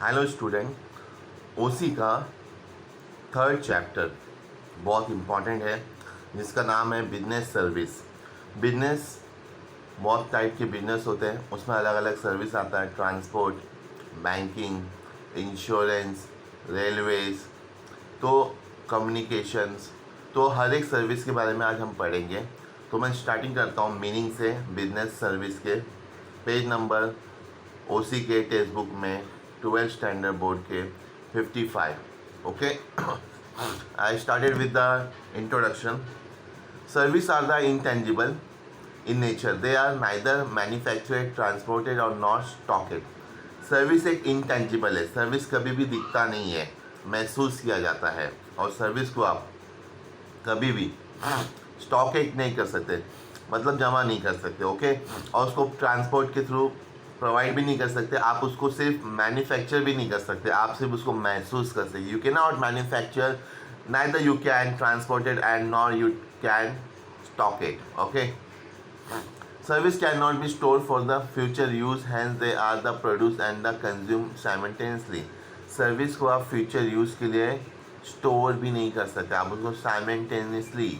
Hello student, ओसी का third chapter बहुत important है जिसका नाम है बिजनेस सर्विस। बिजनेस बहुत टाइप के बिजनेस होते हैं, उसमें अलग अलग सर्विस आता है। ट्रांसपोर्ट, बैंकिंग, इंश्योरेंस, रेलवेज, तो कम्युनिकेशंस, तो हर एक सर्विस के बारे में आज हम पढ़ेंगे। तो मैं स्टार्टिंग करता हूँ मीनिंग से बिजनेस सर्विस के। पेज नंबर ओसी के टेक्स्ट बुक में 12th स्टैंडर्ड बोर्ड के 55। Okay, I started with the introduction. Service are the intangible in nature, they are neither manufactured, transported और नॉट स्टॉकेड। सर्विस एक intangible है, service कभी भी दिखता नहीं है, महसूस किया जाता है। और सर्विस को आप कभी भी स्टॉकेट नहीं कर सकते, मतलब जमा नहीं कर सकते। ओके, और उसको ट्रांसपोर्ट के थ्रू प्रोवाइड भी नहीं कर सकते। आप उसको सिर्फ मैन्युफैक्चर भी नहीं कर सकते, आप सिर्फ उसको महसूस कर सकते। You can not manufacture, neither you can transport it and nor you can stock it. Okay, service can not be store for the future use, hence they are the produce and the consume simultaneously. Service को आप future use के लिए store भी नहीं कर सकते, आप उसको साइमल्टेनियसली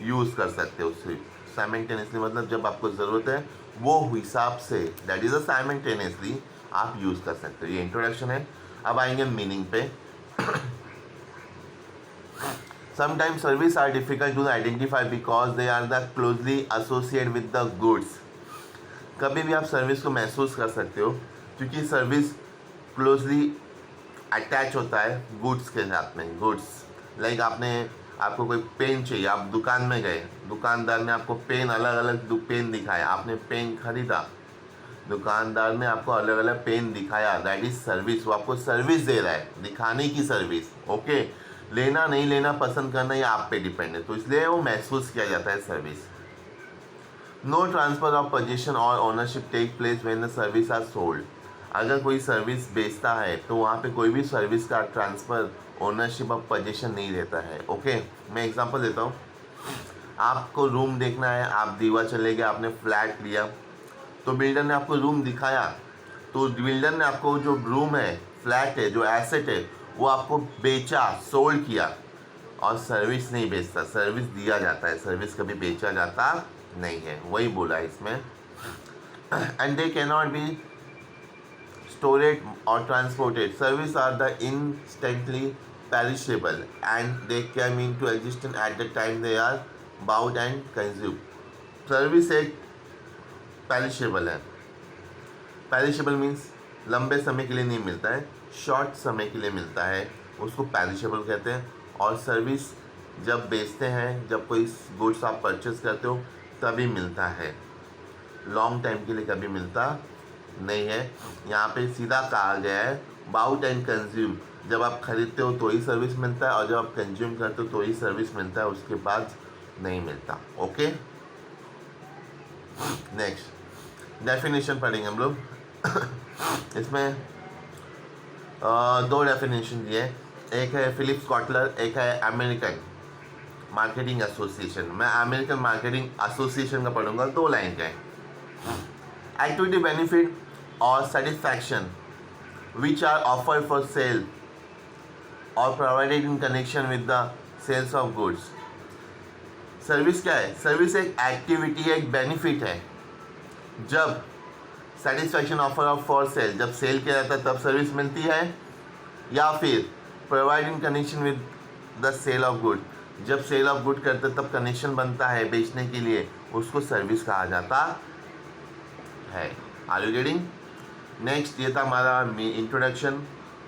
यूज़ कर सकते हो। उससे साइमल्टेनियसली मतलब जब आपको ज़रूरत है वो हिसाब से, दैट इज़ अ साइमल्टेनियसली आप यूज़ कर सकते हो। ये इंट्रोडक्शन है। अब आएंगे मीनिंग पे। Sometimes service are difficult to identify because they are the closely associate with the goods. कभी भी आप सर्विस को महसूस कर सकते हो क्योंकि सर्विस क्लोजली अटैच होता है गुड्स के साथ में। गुड्स लाइक आपको कोई पेन चाहिए, आप दुकान में गए, दुकानदार ने आपको पेन अलग अलग पेन दिखाया, आपने पेन खरीदा, दुकानदार ने आपको अलग अलग पेन दिखाया, दैट इज सर्विस। वो आपको सर्विस दे रहा है, दिखाने की सर्विस। ओके, लेना नहीं लेना, पसंद करना ये आप पे डिपेंड है, तो इसलिए वो महसूस किया जाता है service. No transfer of position और ownership take place when the service are sold. अगर कोई सर्विस बेचता है तो वहाँ पे कोई भी सर्विस का ट्रांसफ़र, ओनरशिप ऑफ पोजीशन नहीं रहता है। ओके, मैं एग्जांपल देता हूँ। आपको रूम देखना है, आप दीवा चले गए, आपने फ्लैट लिया, तो बिल्डर ने आपको रूम दिखाया, तो बिल्डर ने आपको जो रूम है, फ्लैट है, जो एसेट है, वो आपको बेचा, सोल्ड किया। और सर्विस नहीं बेचता, सर्विस दिया जाता है, सर्विस कभी बेचा जाता नहीं है, वही बोला इसमें। And they can not B stored or transported. Service are the instantly perishable and they come into existence at the time they are bought and consumed. Service एक perishable है। perishable मीन्स लंबे समय के लिए नहीं मिलता है, शॉर्ट समय के लिए मिलता है, उसको perishable कहते हैं। और सर्विस जब बेचते हैं, जब कोई गुड्स आप परचेस करते हो तभी मिलता है, लॉन्ग टाइम के लिए कभी मिलता नहीं है। यहाँ पे सीधा कहा गया है बाउट एंड कंज्यूम, जब आप खरीदते हो तो ही सर्विस मिलता है और जब आप कंज्यूम करते हो तो ही सर्विस मिलता है, उसके बाद नहीं मिलता। ओके, नेक्स्ट डेफिनेशन पढ़ेंगे हम लोग। इसमें दो डेफिनेशन दिए, एक है फिलिप्स कॉटलर, एक है अमेरिकन मार्केटिंग एसोसिएशन। मैं अमेरिकन मार्केटिंग एसोसिएशन का पढ़ूंगा, 2 लाइन का है। एक्टिविटी बेनिफिट और satisfaction which are offered for sale or provided in connection with the sales of goods। Service क्या है? सर्विस एक एक्टिविटी है, एक बेनिफिट है। जब satisfaction offer of for sale, जब सेल किया जाता है तब सर्विस मिलती है, या फिर provide in connection with the sale of good, जब सेल ऑफ गुड करते तब कनेक्शन बनता है बेचने के लिए, उसको सर्विस कहा जाता है। Are you getting? नेक्स्ट, ये था हमारा इंट्रोडक्शन,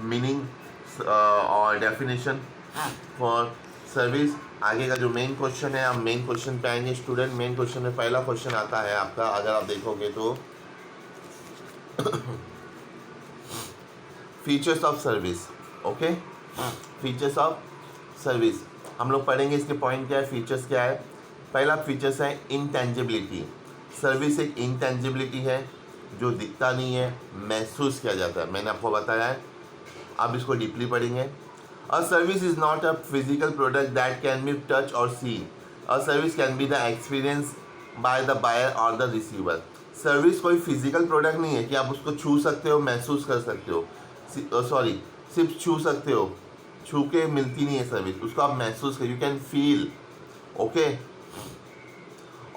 मीनिंग और डेफिनेशन फॉर सर्विस। आगे का जो मेन क्वेश्चन है, हम मेन क्वेश्चन पे आएंगे स्टूडेंट। मेन क्वेश्चन में पहला क्वेश्चन आता है आपका, अगर आप देखोगे तो features of service. Okay, features of service हम लोग पढ़ेंगे, इसके पॉइंट क्या है, फीचर्स क्या है। पहला फीचर्स है इंटेंजिबिलिटी। सर्विस एक इंटेंजिबिलिटी है, जो दिखता नहीं है, महसूस किया जाता है, मैंने आपको बताया है। अब इसको डीपली पढ़ेंगे। A service is not a physical product that can be touch और seen. A service can be the experience by the buyer और द रिसीवर। सर्विस कोई फिजिकल प्रोडक्ट नहीं है कि आप उसको छू सकते हो, महसूस कर सकते हो। सॉरी, सिर्फ छू सकते हो, छू के मिलती नहीं है सर्विस, उसको आप महसूस कर, यू कैन फील, ओके।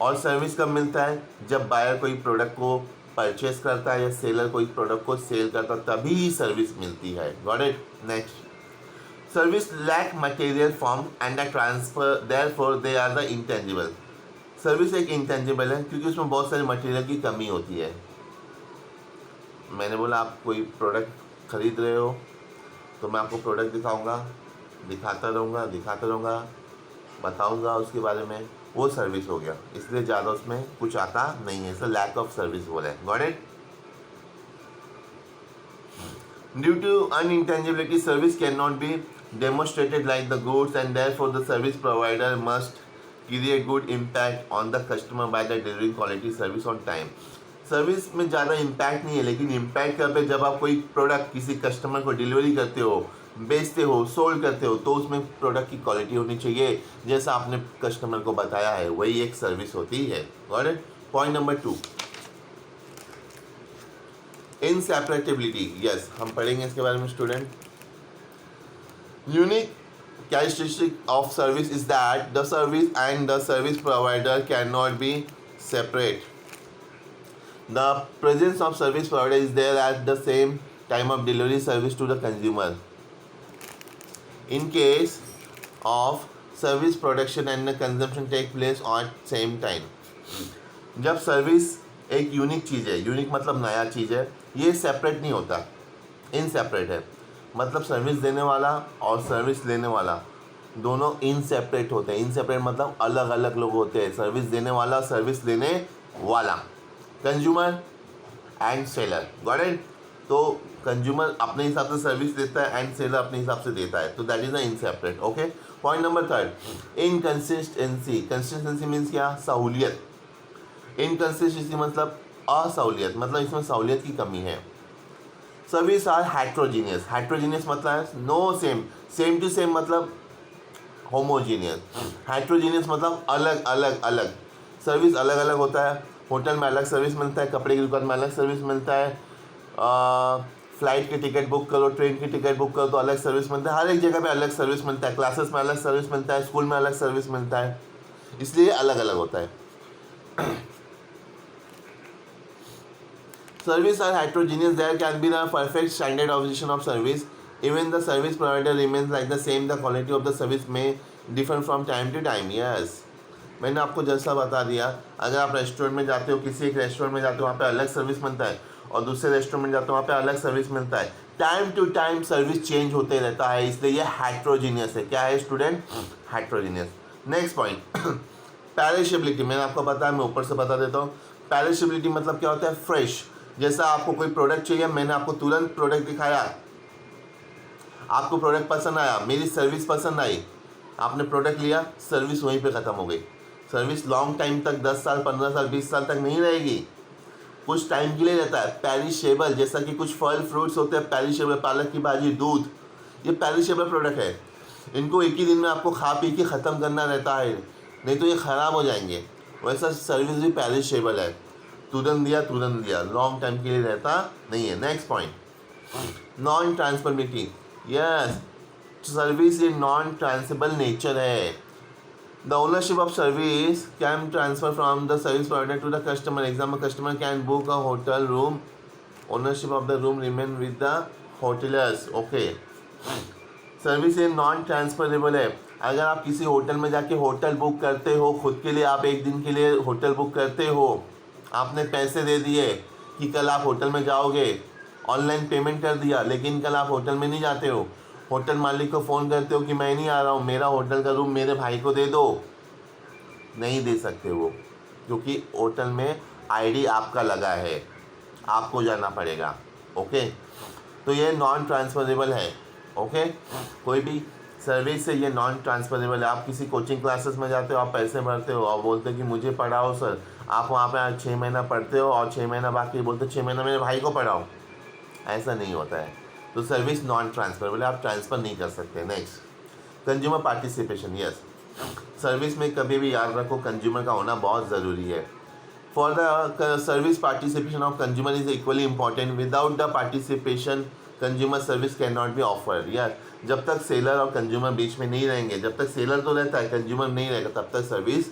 और सर्विस कब मिलता है? जब बायर कोई प्रोडक्ट को परचेस करता है या सेलर कोई प्रोडक्ट को सेल करता है, तभी सर्विस मिलती है। Got it? Next, service lack material form and the transfer, therefore they are the intangible. Service एक इंटेंजिबल है क्योंकि उसमें बहुत सारे मटेरियल की कमी होती है। मैंने बोला आप कोई प्रोडक्ट खरीद रहे हो तो मैं आपको प्रोडक्ट दिखाऊंगा, दिखाता रहूँगा, बताऊंगा उसके बारे में, वो सर्विस हो गया। इसलिए ज़्यादा उसमें कुछ आता नहीं है, सो लैक ऑफ सर्विस बोला है। Got it? Due to unintangibility service can not be demonstrated like the goods, and therefore the service provider must create good impact on the customer by the delivering quality service on time। Service में ज़्यादा impact नहीं है, लेकिन impact कब है? जब आप कोई प्रोडक्ट किसी कस्टमर को डिलीवरी करते हो, बेचते हो, सोल्ड करते हो, तो उसमें प्रोडक्ट की क्वालिटी होनी चाहिए जैसा आपने कस्टमर को बताया है, वही एक सर्विस होती है। Got it? Point number 2, inseparability. Yes, हम पढ़ेंगे इसके बारे में student. Unique characteristic of service is that the service and the service provider cannot be separate. The presence of service provider is there at the same time of delivery service to the consumer. In case of service production and the consumption take place at same time. जब service एक unique चीज़ है, unique मतलब नया चीज़ है, ये separate नहीं होता, इनसेपरेट है। मतलब सर्विस देने वाला और सर्विस लेने वाला दोनों इनसेपरेट होते हैं। इनसेपरेट मतलब अलग अलग लोग होते हैं, सर्विस देने वाला, सर्विस लेने वाला, consumer and seller. Got it? तो कंज्यूमर अपने हिसाब से सर्विस देता है एंड सेलर अपने हिसाब से देता है, तो that is the inseparate. Okay, point number 3, inconsistency. Consistency means क्या? सहूलियत। इनकंसिस्टेंसी मतलब असहूलियत, मतलब इसमें सहूलियत की कमी है। Service are heterogeneous. हेट्रोजीनियस मतलब है no same, same to same मतलब होमोजीनियस। हेट्रोजीनियस मतलब अलग अलग अलग। सर्विस अलग अलग होता है, होटल में अलग सर्विस मिलता है, कपड़े की दुकान में अलग सर्विस मिलता है, फ्लाइट की टिकट बुक करो, ट्रेन की टिकट बुक करो तो अलग सर्विस मिलता है, हर एक जगह पे अलग सर्विस मिलता है, क्लासेस में अलग सर्विस मिलता है, स्कूल में अलग सर्विस मिलता है, इसलिए अलग अलग होता है। Service are heterogeneous. There can be the perfect standardization of service. Even the service provider remains like the same. The quality of the service may differ from time to time. Yes. मैंने आपको जैसा बता दिया, अगर आप restaurant में जाते हो, किसी एक रेस्टोरेंट में जाते हो, वहाँ पे अलग सर्विस मिलता है, और दूसरे रेस्टोरेंट में जाते हो, वहाँ पे अलग सर्विस मिलता है। Time to time service change होते रहता है, इसलिए ये हेट्रोजीनियस है। क्या है student? Heterogeneous. Next point, perishability. मैंने आपको बताया, मैं ऊपर से बता देता हूँ। पेरिशेबिलिटी मतलब क्या होता है? फ्रेश। जैसा आपको कोई प्रोडक्ट चाहिए, मैंने आपको तुरंत प्रोडक्ट दिखाया, आपको प्रोडक्ट पसंद आया, मेरी सर्विस पसंद आई, आपने प्रोडक्ट लिया, सर्विस वहीं पे ख़त्म हो गई। सर्विस लॉन्ग टाइम तक, 10 साल, 15 साल, 20 साल तक नहीं रहेगी, कुछ टाइम के लिए रहता है। पेरिशेबल, जैसा कि कुछ फल फ्रूट्स होते हैं पेरिशेबल, पालक की भाजी, दूध, ये पेरिशेबल प्रोडक्ट है। इनको एक ही दिन में आपको खा पी के ख़त्म करना रहता है, नहीं तो ये ख़राब हो जाएंगे। वैसा सर्विस भी पेरिशेबल है, तुरंत दिया, लॉन्ग टाइम के लिए रहता नहीं है। Next point, non transferability. Yes, service ये नॉन ट्रांसफरेबल नेचर है। The ownership of service can transfer from the service provider to the customer. Example, customer can book a hotel room, ownership of the room remain with the hoteliers. Okay, service ये non transferable है। अगर आप किसी hotel में जाके hotel book करते हो, खुद के लिए आप एक दिन के लिए होटल बुक करते हो, आपने पैसे दे दिए कि कल आप होटल में जाओगे, ऑनलाइन पेमेंट कर दिया, लेकिन कल आप होटल में नहीं जाते हो, होटल मालिक को फ़ोन करते हो कि मैं नहीं आ रहा हूँ, मेरा होटल का रूम मेरे भाई को दे दो, नहीं दे सकते वो, क्योंकि होटल में आईडी आपका लगा है, आपको जाना पड़ेगा। ओके, तो ये नॉन ट्रांसफरेबल है। ओके, कोई भी सर्विस से ये नॉन ट्रांसफरेबल है। आप किसी कोचिंग क्लासेस में जाते हो, आप पैसे भरते हो और बोलते हो कि मुझे पढ़ाओ सर, आप वहाँ पे 6 महीना पढ़ते हो और 6 महीना बाकी बोलते 6 महीना मेरे भाई को पढ़ाओ, ऐसा नहीं होता है। तो सर्विस नॉन ट्रांसफरेबल है, आप ट्रांसफ़र नहीं कर सकते। Next, consumer participation. Yes, service में कभी भी याद रखो कंज्यूमर का होना बहुत ज़रूरी है। For the service participation of consumer is equally important. Without the participation consumer service can not be offered. यार जब तक सेलर और कंज्यूमर बीच में नहीं रहेंगे, जब तक सेलर तो रहता है कंज्यूमर नहीं रहेगा, तब तक सर्विस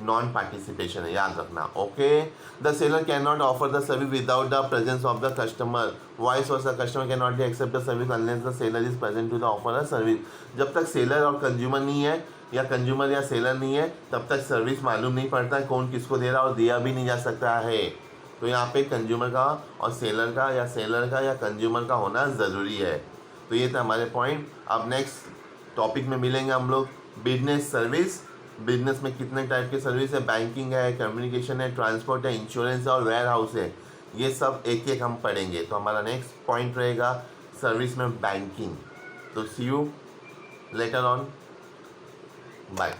नॉन पार्टिसिपेशन है, याद रखना। Okay, the seller can not offer the service without the presence of the customer, vice versa customer can not be accept the service unless the seller is present to the offer a service. जब तक seller और consumer नहीं है, या consumer या seller नहीं है, तब तक सर्विस मालूम नहीं पड़ता है कौन किसको दे रहा है, और दिया भी नहीं जा सकता है। तो यहाँ पे कंज्यूमर का और सेलर का या कंज्यूमर का होना ज़रूरी है। तो ये था हमारे पॉइंट। अब नेक्स्ट टॉपिक में मिलेंगे हम लोग बिजनेस सर्विस। बिजनेस में कितने टाइप के सर्विस है, बैंकिंग है, कम्युनिकेशन है, ट्रांसपोर्ट है, इंश्योरेंस है और वेयर हाउस है। ये सब एक एक हम पढ़ेंगे। तो हमारा नेक्स्ट पॉइंट रहेगा सर्विस में बैंकिंग। तो सी यू लेटर ऑन, बाय।